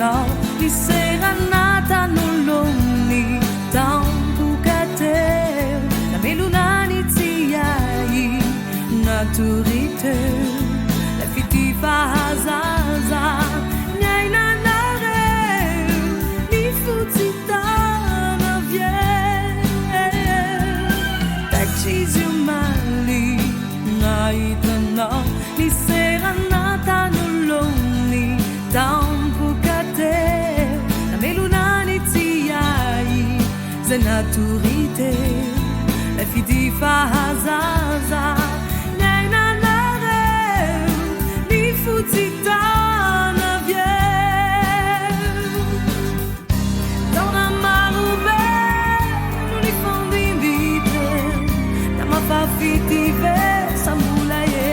now ni sera nata noloni tampu kate na melunani tiai naturite la fitifa hazaza nyaina nare ni futita na vie taxis mali naitana ni sera nata noloni tampu kate na melunani tiai za naturite la fitifa hazaza nyaina nare ni futita na vie dans la maroube nous li fondi vite na ma fa fitive sambulaye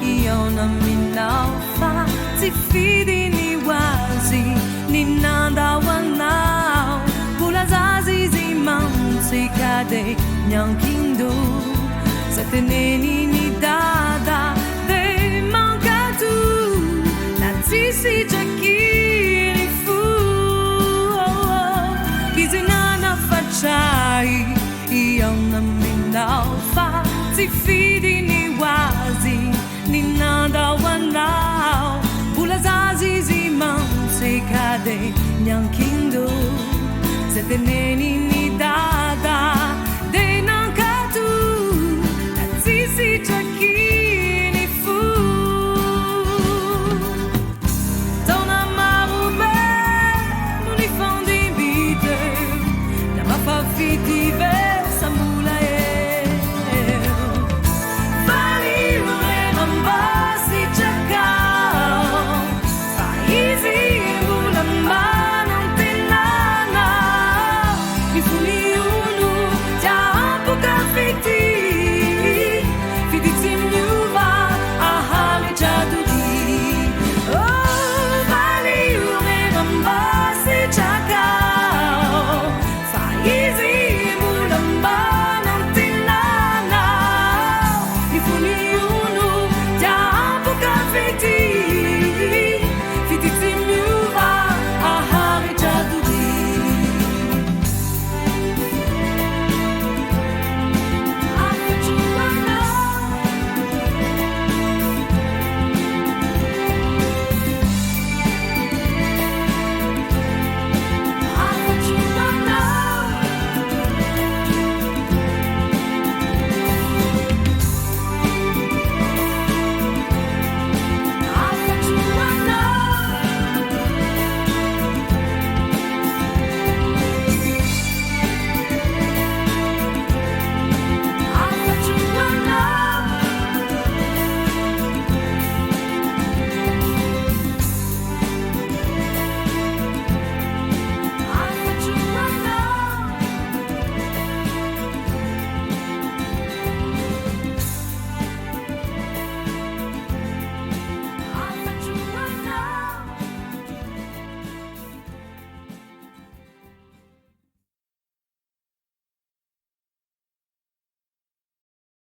io non mi naufa ti fidi ni wazi ni nanda wanao pula zazi zi manzi kade nyankindo sateneni ni dada de mancatu la tisi jakiri fu kizinana facciai io non mi naufa ti fidi ni wazi ni nanda wanao pula zazi zi manzi kade nyankindo sateneni